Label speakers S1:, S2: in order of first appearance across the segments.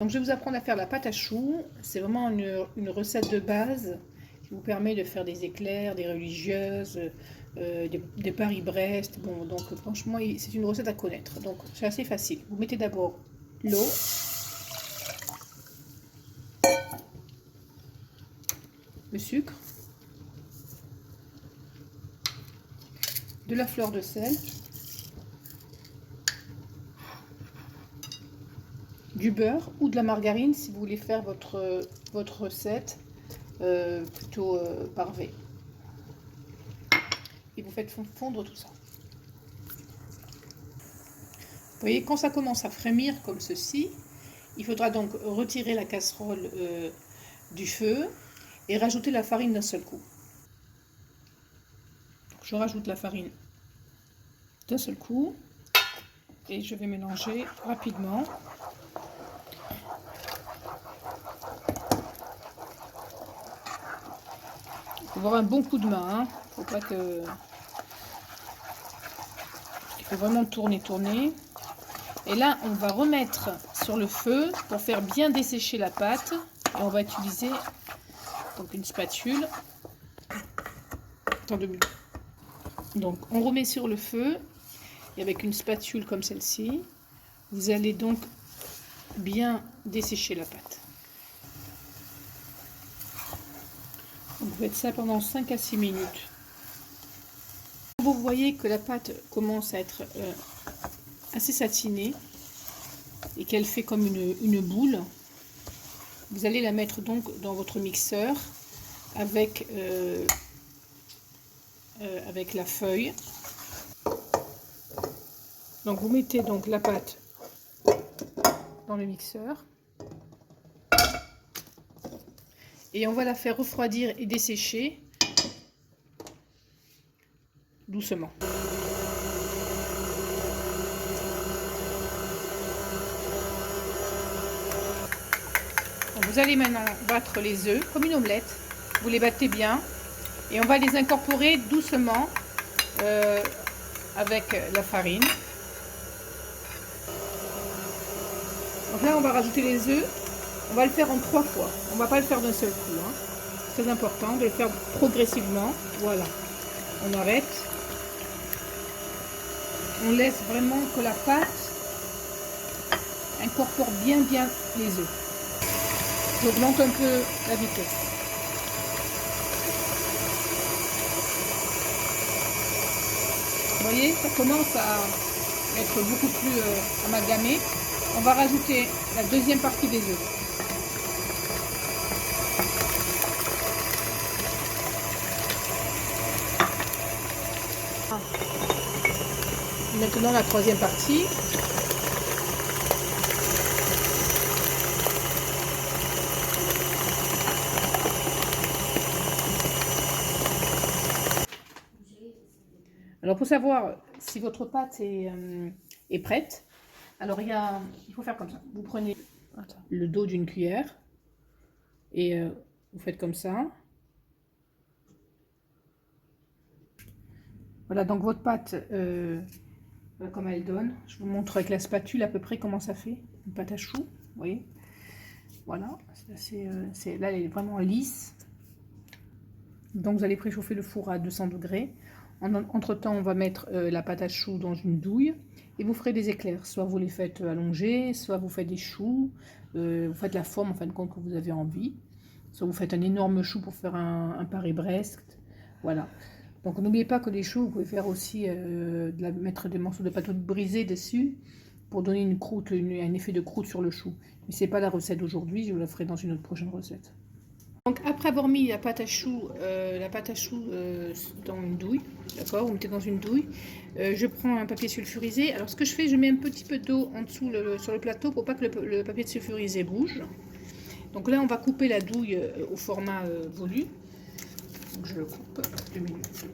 S1: Donc je vais vous apprendre à faire la pâte à choux. C'est vraiment une recette de base qui vous permet de faire des éclairs, des religieuses, des Paris-Brest. Bon, donc franchement, c'est une recette à connaître. Donc c'est assez facile. Vous mettez d'abord l'eau, le sucre, de la fleur de sel, du beurre ou de la margarine si vous voulez faire votre recette plutôt parfait. Et vous faites fondre tout ça. Vous voyez, quand ça commence à frémir comme ceci, il faudra donc retirer la casserole du feu et rajouter la farine d'un seul coup. Donc, je rajoute la farine d'un seul coup et je vais mélanger rapidement. Il faut avoir un bon coup de main, hein. Faut pas que... Il faut vraiment tourner. Et là, on va remettre sur le feu pour faire bien dessécher la pâte. Et on va utiliser donc une spatule. Attends 2 minutes. Donc, on remet sur le feu et avec une spatule comme celle-ci, vous allez donc bien dessécher la pâte. Donc, vous faites ça pendant 5 à 6 minutes. Vous voyez que la pâte commence à être assez satinée et qu'elle fait comme une boule. Vous allez la mettre donc dans votre mixeur avec la feuille. Donc vous mettez donc la pâte dans le mixeur et on va la faire refroidir et dessécher doucement. Donc vous allez maintenant battre les œufs comme une omelette. Vous les battez bien et on va les incorporer doucement avec la farine. Donc là on va rajouter les œufs. On va le faire en 3 fois. On ne va pas le faire d'un seul coup, hein. C'est très important de le faire progressivement. Voilà. On arrête. On laisse vraiment que la pâte incorpore bien les œufs. J'augmente un peu la vitesse. Vous voyez, ça commence à être beaucoup plus amalgamé. On va rajouter la deuxième partie des œufs. Maintenant la troisième partie. Alors pour savoir si votre pâte est prête, alors il faut faire comme ça. Vous prenez le dos d'une cuillère et vous faites comme ça. Voilà, donc votre pâte, voilà comment elle donne. Je vous montre avec la spatule à peu près comment ça fait. Une pâte à choux, vous voyez. Voilà, là elle est vraiment lisse. Donc vous allez préchauffer le four à 200 degrés. Entre temps, on va mettre la pâte à choux dans une douille et vous ferez des éclairs. Soit vous les faites allongés, soit vous faites des choux, vous faites la forme en fin de compte que vous avez envie. Soit vous faites un énorme chou pour faire un Paris-Brest. Voilà. Donc n'oubliez pas que les choux, vous pouvez faire aussi mettre des morceaux de pâte brisée dessus pour donner une croûte, un effet de croûte sur le chou. Mais c'est pas la recette d'aujourd'hui, je vous la ferai dans une autre prochaine recette. Donc après avoir mis la pâte à choux dans une douille, d'accord, vous mettez dans une douille, je prends un papier sulfurisé. Alors ce que je fais, je mets un petit peu d'eau en dessous sur le plateau pour pas que le papier sulfurisé bouge. Donc là on va couper la douille au format voulu. Donc je le coupe 2 minutes.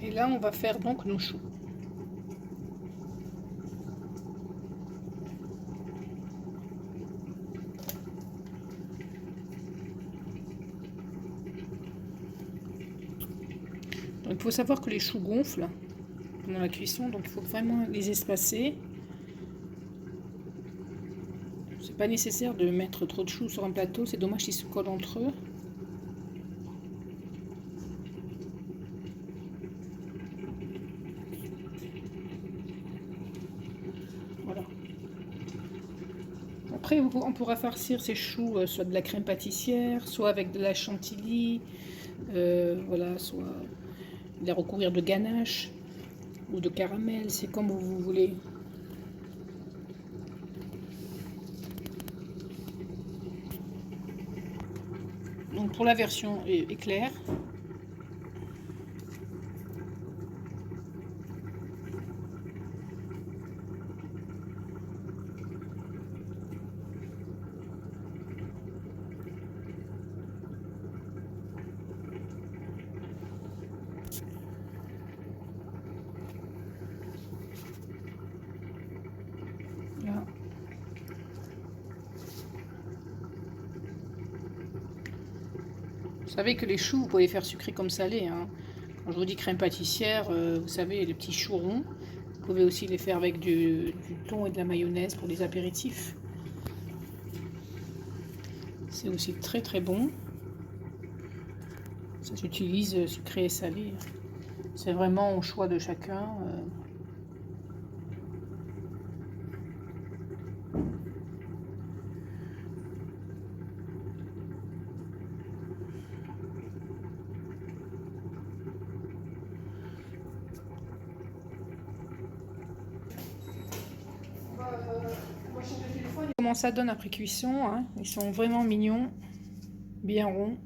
S1: Et là on va faire donc nos choux. Donc, il faut savoir que les choux gonflent pendant la cuisson, donc il faut vraiment les espacer. C'est pas nécessaire de mettre trop de choux sur un plateau, c'est dommage s'ils se collent entre eux. Voilà. Après, on pourra farcir ces choux soit de la crème pâtissière, soit avec de la chantilly, voilà, soit les recouvrir de ganache ou de caramel, c'est comme vous voulez. Donc pour la version éclair, là. Vous savez que les choux, vous pouvez les faire sucrés comme salés, hein. Quand je vous dis crème pâtissière, vous savez, les petits choux ronds. Vous pouvez aussi les faire avec du thon et de la mayonnaise pour les apéritifs. C'est aussi très très bon. Ça s'utilise sucré et salé. C'est vraiment au choix de chacun. Comment ça donne après cuisson, hein. Ils sont vraiment mignons, bien ronds.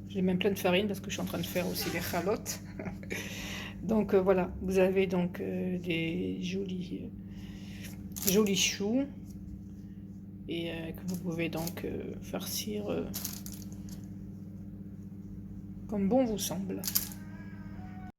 S1: J'ai même plein de farine parce que je suis en train de faire aussi les chalotes. Donc voilà, vous avez donc des jolis choux et que vous pouvez donc farcir comme bon vous semble.